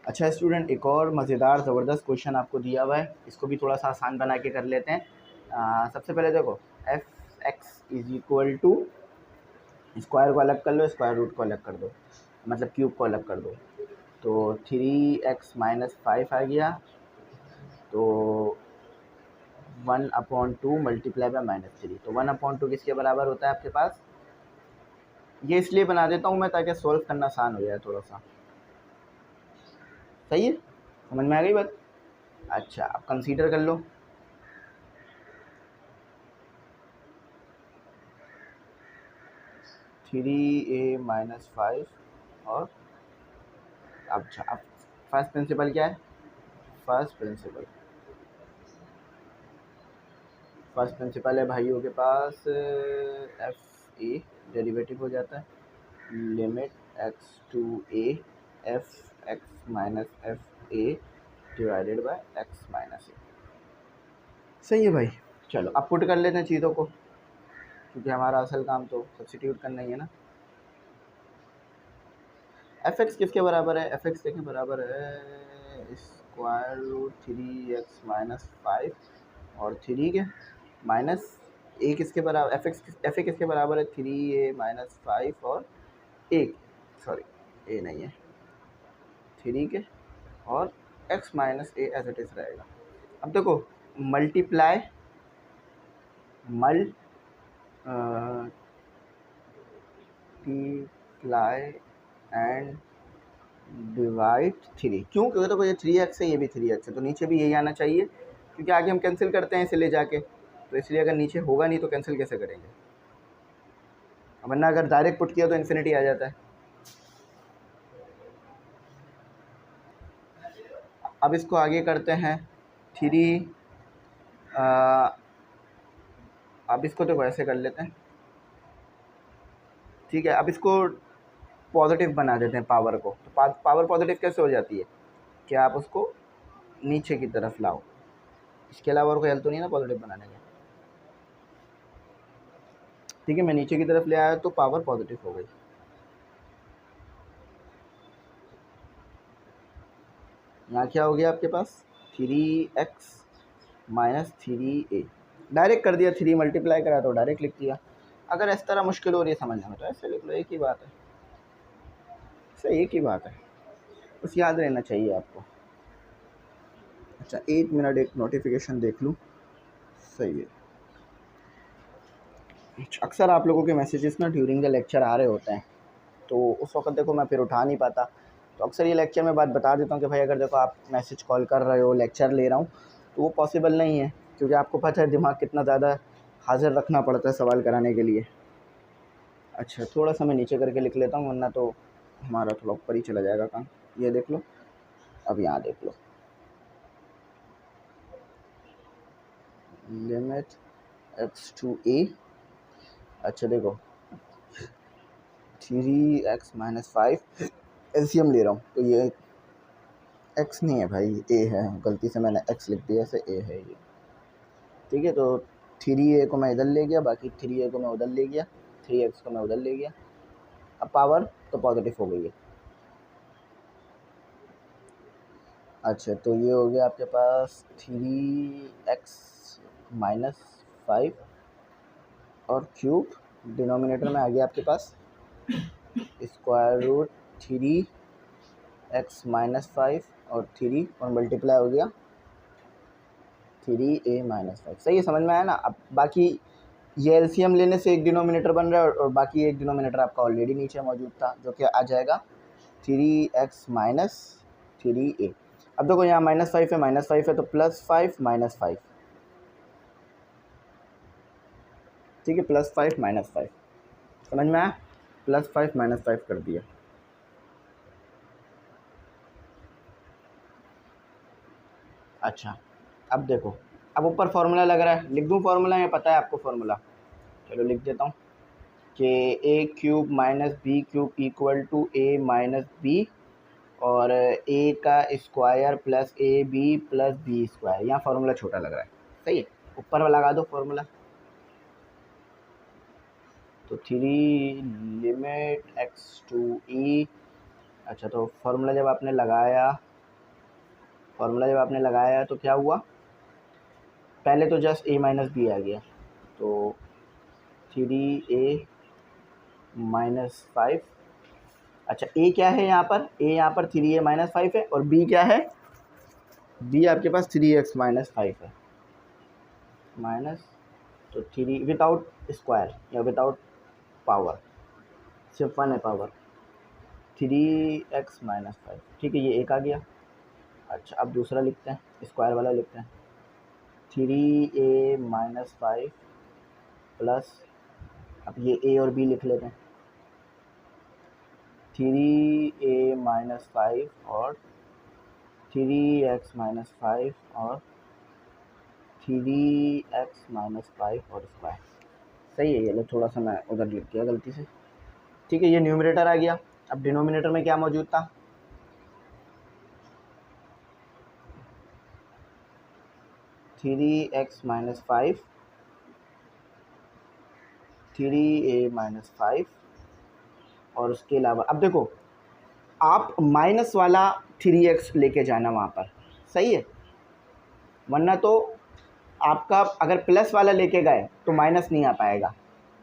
अच्छा स्टूडेंट, एक और मज़ेदार ज़बरदस्त क्वेश्चन आपको दिया हुआ है, इसको भी थोड़ा सा आसान बना के कर लेते हैं। सबसे पहले देखो, f x is equal to, square को अलग कर लो, स्क्वायर रूट को अलग कर दो, मतलब क्यूब को अलग कर दो, तो 3x-5 आ गया, तो 1/2 मल्टीप्लाई बाय -3, तो 1/2 किसके बराबर होता है आपके पास। ये इसलिए बना देता हूँ मैं ताकि सॉल्व करना आसान हो जाए थोड़ा सा। सही है, समझ में आ गई बात। अच्छा, अब कंसीडर कर लो, 3a-5 और अच्छा, अब फर्स्ट प्रिंसिपल क्या है। फर्स्ट प्रिंसिपल है भाइयों के पास एफ ए, डेरिवेटिव हो जाता है limit x to a f x minus f a divided by x minus a. सही है भाई। चलो अब पुट कर लेते हैं चीज़ों को, क्योंकि हमारा असल काम तो सब्स्टिट्यूट करना ही है ना। एफ एक्स किसके बराबर है, एफ एक्स देखें बराबर है स्क्वायर रूट 3x-5 और 3 के माइनस ए किसके बराबर, एफ ए किसके बराबर है 3a-5 और एक, सॉरी ए नहीं है, 3 के और x minus a as it is रहेगा। अब देखो मल्टीप्लाई एंड डिवाइड 3, क्यों, क्योंकि देखो ये 3x है, ये भी 3x है, तो नीचे भी यही आना चाहिए, क्योंकि आगे हम कैंसिल करते हैं इसे ले जाके, तो इसलिए अगर नीचे होगा नहीं तो कैंसिल कैसे करेंगे, वरना अगर डायरेक्ट पुट किया तो इन्फिनिटी आ जाता है। अब इसको आगे करते हैं 3, अब इसको तो वैसे कर लेते हैं, ठीक है। अब इसको पॉजिटिव बना देते हैं पावर को, तो पावर पॉजिटिव कैसे हो जाती है कि आप उसको नीचे की तरफ लाओ, इसके अलावा और कोई हल तो नहीं है ना पॉजिटिव बनाने का। ठीक है, मैं नीचे की तरफ ले आया तो पावर पॉजिटिव हो गई। यहाँ क्या हो गया आपके पास 3x-3a, डायरेक्ट कर दिया, 3 मल्टीप्लाई करा तो डायरेक्ट लिख दिया। अगर इस तरह मुश्किल हो रही है समझने में तो ऐसे लिख लो, एक ही बात है, सही एक ही बात है, बस याद रहना चाहिए आपको। अच्छा 1 मिनट, एक नोटिफिकेशन देख लूँ। सही है, अक्सर आप लोगों के मैसेजेस ना ड्यूरिंग द लेक्चर आ रहे होते हैं, तो उस वक्त देखो मैं फिर उठा नहीं पाता, तो अक्सर ये लेक्चर में बात बता देता हूँ कि भाई अगर देखो आप मैसेज कॉल कर रहे हो, लेक्चर ले रहा हूँ, तो वो पॉसिबल नहीं है, क्योंकि आपको पता है दिमाग कितना ज़्यादा हाजिर रखना पड़ता है सवाल कराने के लिए। अच्छा थोड़ा सा मैं नीचे करके लिख लेता हूँ, वरना तो हमारा थोड़ा ऊपर ही चला जाएगा काम। ये देख लो, अब यहाँ देख लो, लिमिट एक्स टू ए, अच्छा देखो 3x-5 एलसीएम ले रहा हूँ, तो ये x नहीं है भाई, a है, गलती से मैंने x लिख दिया, ऐसे a है ये, ठीक है। तो 3a को मैं इधर ले गया, बाकी 3a को मैं उधर ले गया, 3x को मैं उधर ले गया, अब पावर तो पॉजिटिव हो गई है। अच्छा तो ये हो गया आपके पास 3x-5 और क्यूब, डिनोमिनेटर में आ गया आपके पास स्क्वायर रूट 3x-5 और 3 और मल्टीप्लाई हो गया 3a-5। सही है, समझ में आया ना। अब बाकी ये एलसीएम लेने से एक डिनोमिनेटर बन रहा है, और बाकी एक डिनोमिनेटर आपका ऑलरेडी नीचे मौजूद था, जो कि आ जाएगा 3x-3a। अब देखो यहाँ -5 है, -5 है, तो +5 -5, ठीक है, +5 -5, समझ में आया, +5 -5 कर दिया। अच्छा अब देखो, अब ऊपर फार्मूला लग रहा है, लिख दूँ फार्मूला, या पता है आपको फार्मूला, चलो लिख देता हूँ कि a³ - b³ = a - b, और a का square plus a b plus b square, यहाँ फार्मूला छोटा लग रहा है, सही है, ऊपर वाला लगा दो फार्मूला, तो 3 लिमिट x टू e। अच्छा तो फार्मूला जब आपने लगाया फार्मूला जब आपने लगाया है तो क्या हुआ, पहले तो जस्ट a माइनस बी आ गया, तो 3a माइनस 5। अच्छा a क्या है यहाँ पर, a यहाँ पर 3a माइनस 5 है, और b क्या है, b आपके पास 3x माइनस 5 है, माइनस, तो 3 विदाउट स्क्वायर या विदाउट पावर, सिर्फ 1 है पावर, 3x माइनस 5, ठीक है, ये एक आ गया। अच्छा अब दूसरा लिखते हैं, स्क्वायर वाला लिखते हैं, 3a माइनस 5 प्लस, अब ये a और b लिख लेते हैं, 3a माइनस 5 और 3x माइनस 5 और 3x माइनस 5 और स्क्वायर। सही है, ये लो थोड़ा सा मैं उधर लिख दिया गलती से, ठीक है, ये न्यूमरेटर आ गया। अब डिनोमिनेटर में क्या मौजूद था, 3x माइनस 5, 3a माइनस 5, और उसके अलावा अब देखो आप माइनस वाला 3x लेके जाना वहाँ पर, सही है, वरना तो आपका अगर प्लस वाला लेके गए तो माइनस नहीं आ पाएगा,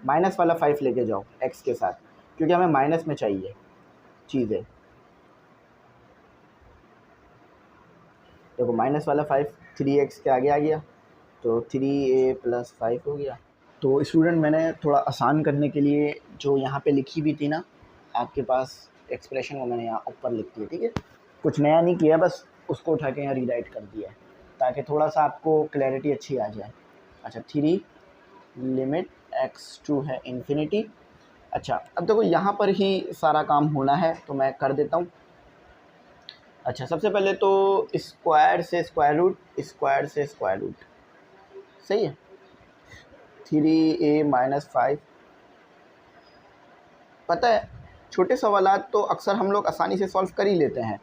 माइनस वाला 5 लेके जाओ x के साथ, क्योंकि हमें माइनस में चाहिए चीज़ें। देखो माइनस वाला 5 3x के आगे आ गया, तो 3a प्लस 5 हो गया। तो स्टूडेंट मैंने थोड़ा आसान करने के लिए जो यहाँ पे लिखी भी थी ना आपके पास एक्सप्रेशन, वो मैंने यहाँ ऊपर लिख दी है, ठीक है, कुछ नया नहीं किया, बस उसको उठा के यहाँ रीराइट कर दिया है ताकि थोड़ा सा आपको क्लैरिटी अच्छी आ जाए। अच्छा 3 लिमिट x2 है इन्फिनिटी। अच्छा अब देखो यहाँ पर ही सारा काम होना है, तो मैं कर देता हूँ। अच्छा सबसे पहले तो स्क्वायर से स्क्वायर रूट, स्क्वायर से स्क्वायर रूट, सही है, 3a माइनस 5। पता है छोटे सवालात तो अक्सर हम लोग आसानी से सॉल्व कर ही लेते हैं,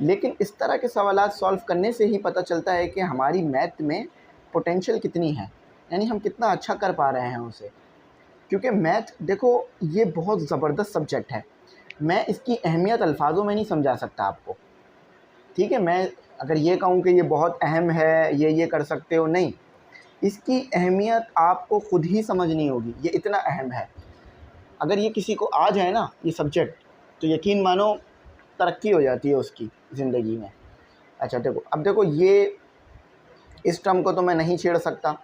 लेकिन इस तरह के सवालात सॉल्व करने से ही पता चलता है कि हमारी मैथ में पोटेंशियल कितनी है, यानी हम कितना अच्छा कर पा रहे हैं उसे। क्योंकि मैथ देखो ये बहुत ज़बरदस्त सब्जेक्ट है, मैं इसकी अहमियत अल्फाजों में नहीं समझा सकता आपको, ठीक है, मैं अगर ये कहूँ कि ये बहुत अहम है, ये कर सकते हो, नहीं, इसकी अहमियत आपको ख़ुद ही समझनी होगी, ये इतना अहम है। अगर ये किसी को आ जाए ना ये सब्जेक्ट, तो यकीन मानो तरक्की हो जाती है उसकी ज़िंदगी में। अच्छा देखो अब देखो ये इस टर्म को तो मैं नहीं छेड़ सकता,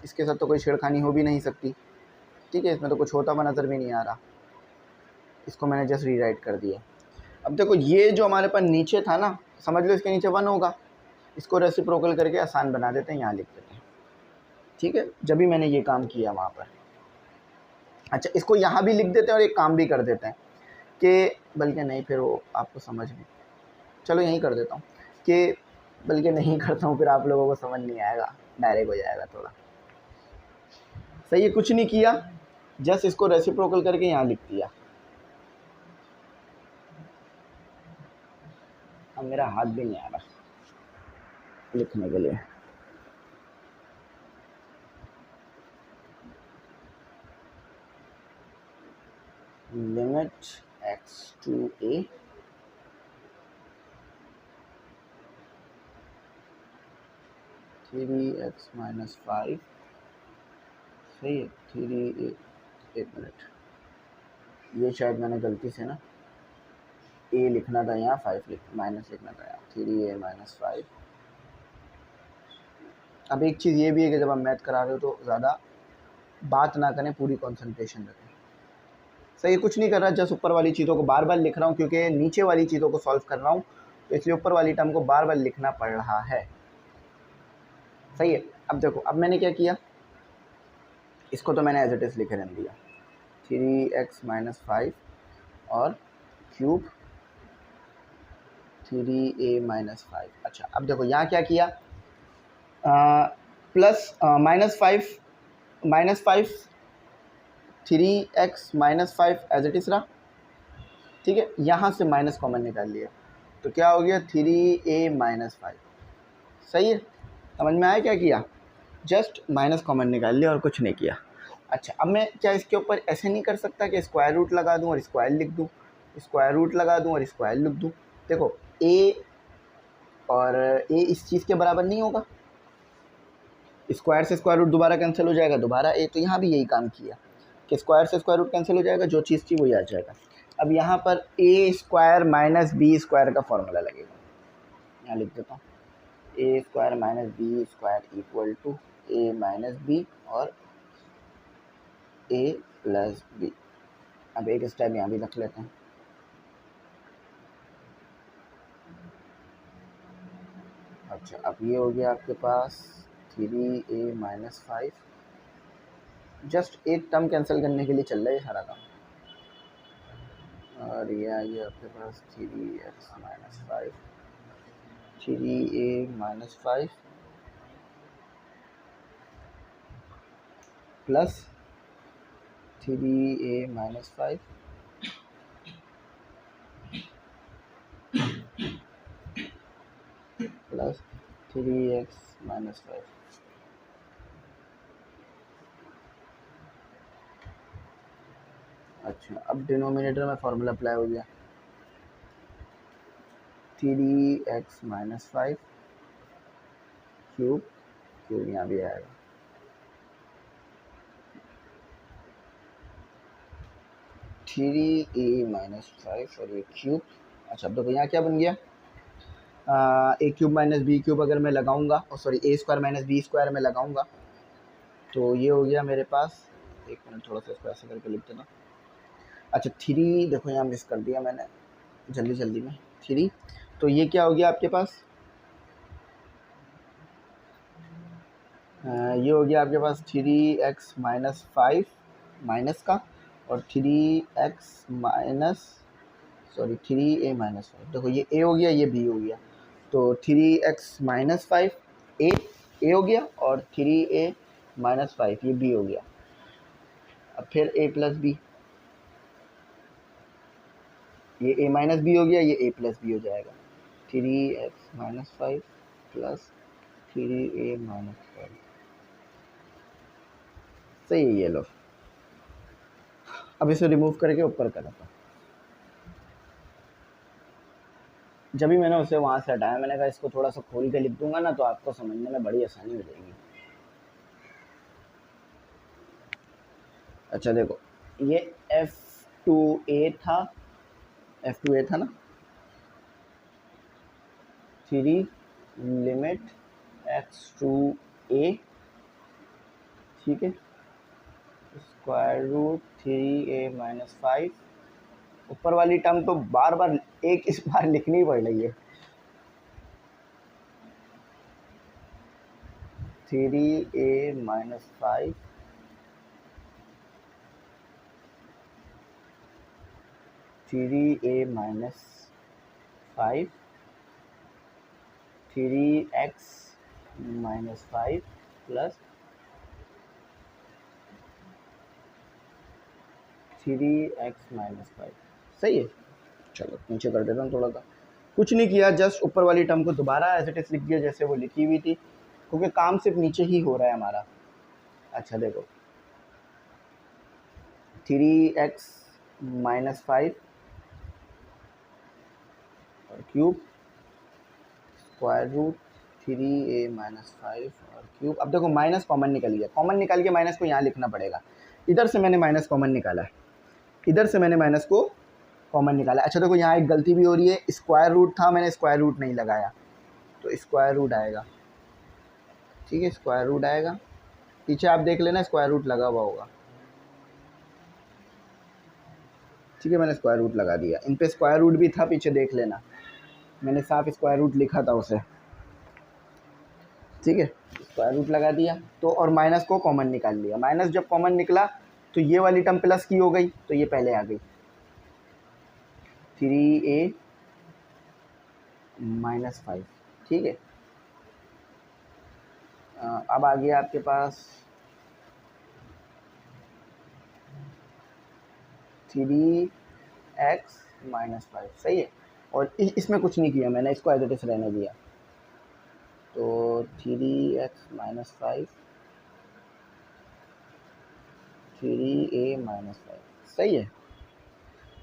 इसके साथ तो कोई छेड़खानी हो भी नहीं सकती, ठीक है, इसमें तो कुछ होता हुआ नज़र भी नहीं आ रहा, इसको मैंने जस्ट रीराइट कर दिया। अब देखो ये जो हमारे पास नीचे था ना, समझ लो इसके नीचे 1 होगा, इसको रेसिप्रोकल करके आसान बना देते हैं, यहाँ लिख देते हैं, ठीक है, जब भी मैंने ये काम किया वहाँ पर। अच्छा इसको यहाँ भी लिख देते हैं और एक काम भी कर देते हैं कि, बल्कि नहीं फिर वो आपको समझ में, चलो यहीं कर देता हूँ कि, बल्कि नहीं करता हूँ फिर आप लोगों को समझ नहीं आएगा, डायरेक्ट हो जाएगा थोड़ा। सही है, कुछ नहीं किया, जस्ट इसको रेसिप्रोकल करके यहाँ लिख दिया। अब मेरा हाथ भी नहीं आ रहा लिखने के लिए। Limit x to a, three x minus 5, सही है, 3a, एक मिनट, ये शायद मैंने गलती से ना a लिखना था यहाँ, 5 माइनस लिखना था यहाँ, 3a माइनस 5। अब एक चीज़ ये भी है कि जब आप मैथ करा रहे हो तो ज़्यादा बात ना करें, पूरी कंसंट्रेशन रखें। सही है, कुछ नहीं कर रहा, जस्ट ऊपर वाली चीज़ों को बार बार लिख रहा हूँ क्योंकि नीचे वाली चीज़ों को सॉल्व कर रहा हूँ, तो इसलिए ऊपर वाली टर्म को बार बार लिखना पड़ रहा है। सही है, अब देखो अब मैंने क्या किया, इसको तो मैंने एज इट इज़ लिखे रहने दिया, 3x माइनस 5 और क्यूब 3a माइनस 5। अच्छा अब देखो यहाँ क्या किया, plus minus 5 3x minus 5 as it is रहा, ठीक है, यहाँ से माइनस कॉमन निकाल लिया, तो क्या हो गया 3a माइनस 5। सही है, समझ में आया क्या किया, जस्ट माइनस कॉमन निकाल लिया और कुछ नहीं किया। अच्छा अब मैं क्या इसके ऊपर ऐसे नहीं कर सकता कि स्क्वायर रूट लगा दूं और स्क्वायर लिख दूं, स्क्वायर रूट लगा दूं और स्क्वायर लिख दूं। देखो a और ए इस चीज़ के बराबर नहीं होगा, स्क्वायर से स्क्वायर रूट दोबारा कैंसिल हो जाएगा, दोबारा ए, तो यहाँ भी यही काम किया कि स्क्वायर से स्क्वायर रूट कैंसिल हो जाएगा, जो चीज़ थी वही आ जाएगा। अब यहाँ पर a square minus b square का फॉर्मूला लगेगा, यहाँ लिख देता हूँ, a square minus b square equal to a minus b और ए प्लस बी। अब एक स्टेप यहाँ भी रख लेते हैं, अच्छा अब ये हो गया आपके पास 3a माइनस 5, जस्ट एक टर्म कैंसिल करने के लिए चल रहा है सारा काम, और ये आ गया आपके पास 3x minus 5, 3a minus 5 plus 3a minus 5 plus 3x minus 5। अच्छा अब डिनोमिनेटर में फॉर्मूला अप्लाई हो गया, 3x माइनस 5 क्यूब, क्यूब यहाँ भी आएगा, 3a माइनस 5 और ये क्यूब। अच्छा अब देखो यहाँ क्या बन गया, ए क्यूब माइनस बी क्यूब अगर मैं लगाऊंगा, और सॉरी ए स्क्वायर माइनस बी स्क्वायर में लगाऊंगा तो ये हो गया मेरे पास, एक मिनट थोड़ा सा इसको ऐसे करके लिख देना। अच्छा 3 देखो यहाँ मिस कर दिया मैंने जल्दी जल्दी में, 3, तो ये क्या हो गया आपके पास, ये हो गया आपके पास 3x माइनस 5 माइनस का, और 3x minus sorry 3a minus 5, देखो ये a हो गया ये b हो गया, तो 3x माइनस 5 ए हो गया और 3a माइनस 5 ये b हो गया। अब फिर a प्लस बी, ये a माइनस बी हो गया, ये a प्लस बी हो जाएगा, 3x minus 5 plus 3a minus 5। सही है ये लो, अब इसे रिमूव करके ऊपर कर देता हूँ। जब भी मैंने उसे वहाँ से हटाया मैंने कहा इसको थोड़ा सा खोल के लिख दूंगा ना तो आपको समझने में बड़ी आसानी हो जाएगी। अच्छा देखो ये F2a था, F2a था ना, 3 लिमिट x टू a, ठीक है, स्क्वायर रूट 3a माइनस 5, ऊपर वाली टर्म तो बार बार एक इस बार लिखनी पड़ रही है, 3a minus 5 3a minus 5 3x minus 5 plus 3x minus 5। सही है, चलो नीचे कर देता हूँ थोड़ा सा, कुछ नहीं किया, जस्ट ऊपर वाली टर्म को दोबारा एज इट इज लिख दिया जैसे वो लिखी हुई थी, क्योंकि काम सिर्फ नीचे ही हो रहा है हमारा। अच्छा देखो 3x माइनस 5 और cube square root 3a minus 5 और क्यूब। अब देखो माइनस कॉमन निकल गया, कॉमन निकाल के माइनस को यहाँ लिखना पड़ेगा, इधर से मैंने माइनस कॉमन निकाला है, इधर से मैंने माइनस को कॉमन निकाला। अच्छा देखो यहाँ एक गलती भी हो रही है, स्क्वायर रूट था मैंने स्क्वायर रूट नहीं लगाया, तो स्क्वायर रूट आएगा, ठीक है स्क्वायर रूट आएगा, पीछे आप देख लेना स्क्वायर रूट लगा हुआ होगा, ठीक है मैंने स्क्वायर रूट लगा दिया, इन पे स्क्वायर रूट भी था पीछे देख लेना, मैंने साफ स्क्वायर रूट लिखा था उसे, ठीक है स्क्वायर रूट लगा दिया तो, और माइनस को कॉमन निकाल लिया, माइनस जब कॉमन निकला तो ये वाली टर्म प्लस की हो गई तो ये पहले आ गई, 3a माइनस 5, ठीक है। अब आ गया आपके पास 3x माइनस 5, सही है, और इसमें कुछ नहीं किया मैंने, इसको एज इट इज रहने दिया, तो 3x माइनस 5 3a माइनस 5, सही है।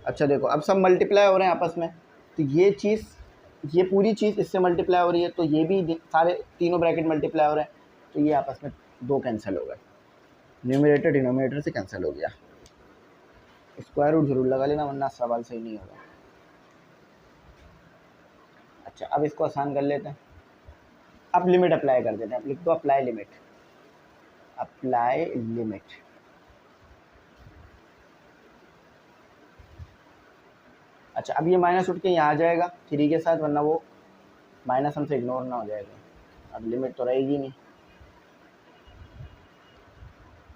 अच्छा देखो अब सब मल्टीप्लाई हो रहे हैं आपस में, तो ये चीज़ ये पूरी चीज़ इससे मल्टीप्लाई हो रही है, तो ये भी सारे तीनों ब्रैकेट मल्टीप्लाई हो रहे हैं, तो ये आपस में दो कैंसिल हो गए, न्यूमरेटर डिनोमिनेटर से कैंसिल हो गया। स्क्वायर रूट जरूर लगा लेना वरना सवाल सही नहीं होगा। अच्छा, अब इसको आसान कर लेते हैं। अब लिमिट अप्लाई कर देते हैं। अब लिख दो अप्लाई लिमिट, अप्लाई लिमिट। अच्छा, अब ये माइनस उठ के यहाँ आ जाएगा 3 के साथ, वरना वो माइनस हमसे इग्नोर ना हो जाएगा। अब लिमिट तो रहेगी नहीं।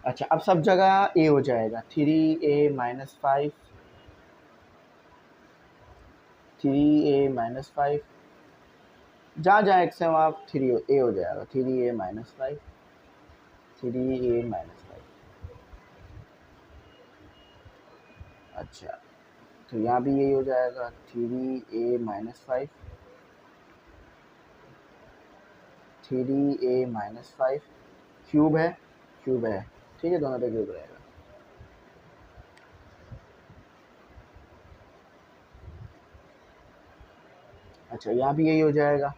अच्छा, अब सब जगह ए हो जाएगा, 3a-5, 3a-5, जहाँ जहाँ एक्स है वहाँ 3a हो जाएगा, 3a-5, 3a-5। अच्छा, तो यहाँ भी यही हो जाएगा, 3a-5, 3a-5, क्यूब है, क्यूब है, ठीक है, दोनों पे क्यूब रहेगा। अच्छा, यहाँ भी यही हो जाएगा,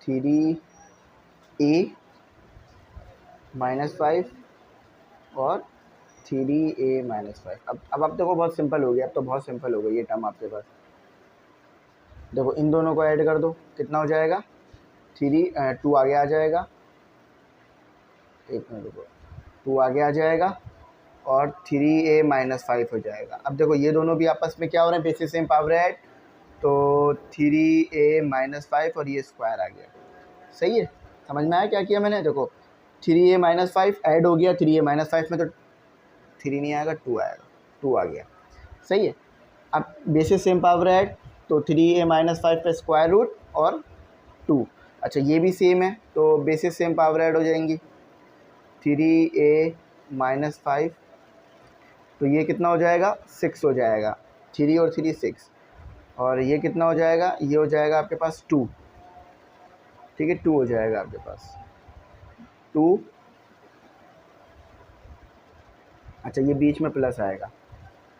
3a-5 और 3a-5। अब देखो बहुत सिंपल हो गया, अब तो बहुत सिंपल हो गई ये टर्म आपके पास। देखो इन दोनों को ऐड कर दो, कितना हो जाएगा, 2 आगे आ जाएगा, एक मिनट रुको, 2 आगे आ जाएगा और 3a-5 हो जाएगा। अब देखो ये दोनों भी आपस में क्या हो रहे हैं, बेसिस सेम पावर ऐड, तो 3a-5 और ये स्क्वायर आ गया। सही है, समझ में आया क्या किया मैंने। देखो 3a-5 ऐड हो गया, 3a-5 में तो 3 नहीं आएगा, 2 आएगा, 2 आ गया। सही है, अब बेसिस सेम पावर ऐड, तो 3a-5 पे स्क्वायर रूट और 2। अच्छा, ये भी सेम है, तो बेसिस सेम पावर ऐड हो जाएंगी, 3a-5, तो ये कितना हो जाएगा, 6 हो जाएगा, 3 और 3 6, और ये कितना हो जाएगा, ये हो जाएगा आपके पास 2, ठीक है, 2 हो जाएगा आपके पास 2। अच्छा, ये बीच में प्लस आएगा,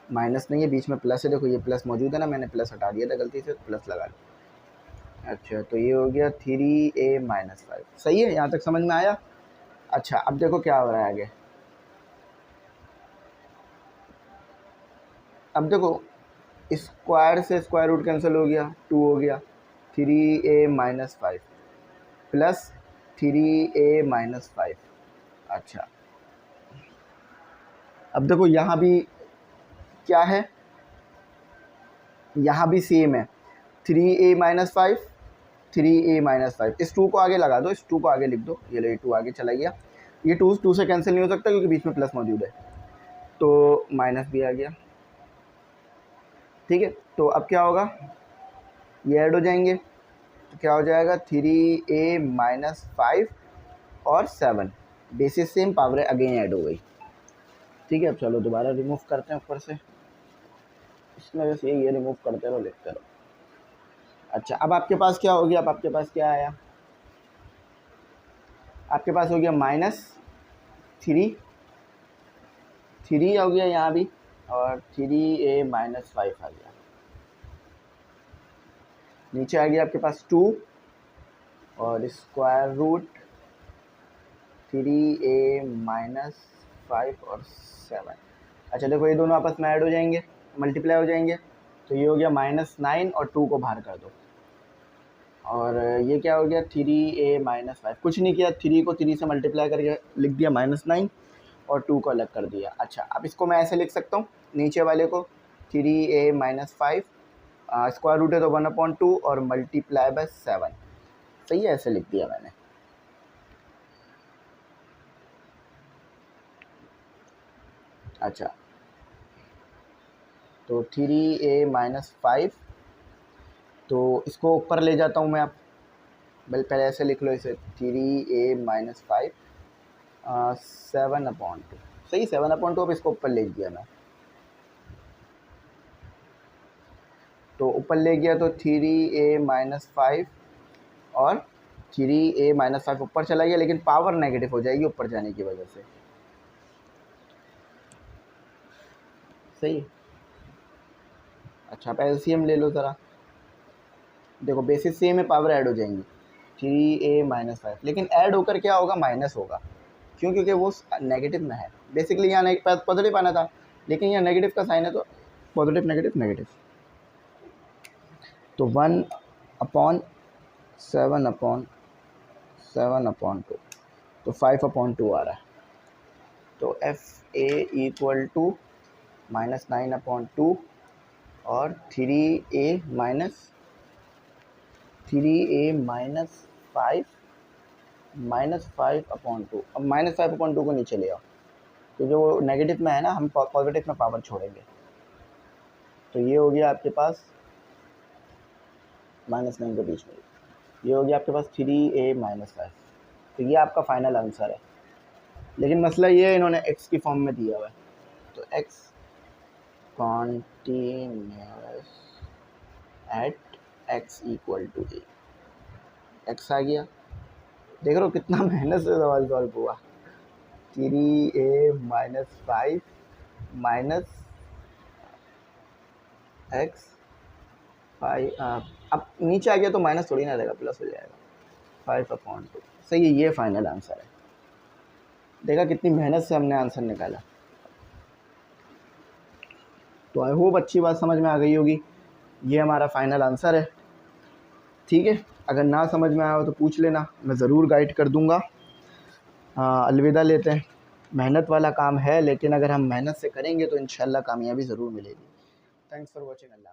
माइनस नहीं है, बीच में प्लस है, देखो ये प्लस मौजूद है ना, मैंने प्लस हटा दिया था गलती से, प्लस लगा लिया। अच्छा, तो ये हो गया 3a-5। सही है, यहाँ तक समझ में आया। अच्छा, अब देखो क्या हो रहा है आगे। अब देखो स्क्वायर से स्क्वायर रूट कैंसिल हो गया, 2 हो गया, 3a-5 प्लस 3a-5। अच्छा, अब देखो यहाँ भी क्या है, यहाँ भी सेम है, 3a-5, 3a-5। इस 2 को आगे लगा दो, इस 2 को आगे लिख दो, ये लो ये 2 आगे चला गया, ये 2 से कैंसिल नहीं हो सकता क्योंकि बीच में प्लस मौजूद है, तो माइनस भी आ गया। ठीक है, तो अब क्या होगा, ये ऐड हो जाएंगे, तो क्या हो जाएगा, 3a-5 और 7, basis same power again add हो गई। ठीक है, अब चलो दोबारा रिमूव करते हैं ऊपर से, इसमें बस ये रिमूव करते रहो, लिखते रहो। अच्छा, अब आपके पास क्या हो गया, अब आपके पास क्या आया, आपके पास हो गया -3 हो गया यहाँ भी, और 3a-5 आ गया, नीचे आ गया आपके पास 2 और स्क्वायर रूट 3a-5 और 7। अच्छा, देखो ये दोनों आपस में ऐड हो जाएंगे, मल्टीप्लाई हो जाएंगे, तो ये हो गया -9 और 2 को बाहर कर दो, और ये क्या हो गया, 3a-5, कुछ नहीं किया, 3 को 3 से मल्टीप्लाई करके लिख दिया -9 और 2 को अलग कर दिया। अच्छा, अब इसको मैं ऐसे लिख सकता हूँ, नीचे वाले को 3a-5 स्क्वायर रूट है तो 1/2 और मल्टीप्लाई बाय 7। सही है, ऐसे लिख दिया मैंने। अच्छा, तो 3a-5, तो इसको ऊपर ले जाता हूँ मैं, आप पहले ऐसे लिख लो इसे, 3a-5 7/2। सही, 7/2, अब इसको ऊपर ले गया मैं, तो ऊपर ले गया तो 3a-5 और 3a-5 ऊपर चला गया, लेकिन पावर नेगेटिव हो जाएगी ऊपर जाने की वजह से। सही, अच्छा आप एलसीएम ले लो ज़रा, देखो बेसिस सेम है, पावर ऐड हो जाएंगी 3a-5, लेकिन ऐड होकर क्या होगा, माइनस होगा। क्यों? क्योंकि वो नेगेटिव में है। बेसिकली यहाँ पॉजिटिव आना था, लेकिन यहाँ नेगेटिव का साइन है तो पॉजिटिव नेगेटिव नेगेटिव। तो 1/7/7/2, तो 5/2 आ रहा है। तो FA इक्वल टू -9/2 और 3a-5/2। अब -5/2 को नीचे ले आओ, क्योंकि वो नेगेटिव में है ना, हम पॉजिटिव में पावर छोड़ेंगे। तो ये हो गया आपके पास -9 के बीच में, ये हो गया आपके पास 3a-5। तो ये आपका फाइनल आंसर है। लेकिन मसला ये है, इन्होंने x की फॉर्म में दिया हुआ है, तो x continuous at x equal to a, x आ गया। देख रहे हो कितना मेहनत से सवाल सॉल्व हुआ। 3a-5 माइनस x 5, अब नीचे आ गया तो माइनस थोड़ी ना रहेगा, प्लस हो जाएगा 5/2। सही है, ये फाइनल आंसर है। देखा कितनी मेहनत से हमने आंसर निकाला। तो आई होप अच्छी बात समझ में आ गई होगी। ये हमारा फाइनल आंसर है। ठीक है, अगर ना समझ में आया हो तो पूछ लेना, मैं ज़रूर गाइड कर दूँगा। अलविदा लेते हैं। मेहनत वाला काम है, लेकिन अगर हम मेहनत से करेंगे तो इंशाल्लाह कामयाबी ज़रूर मिलेगी। Thanks for watching. अल्लाह।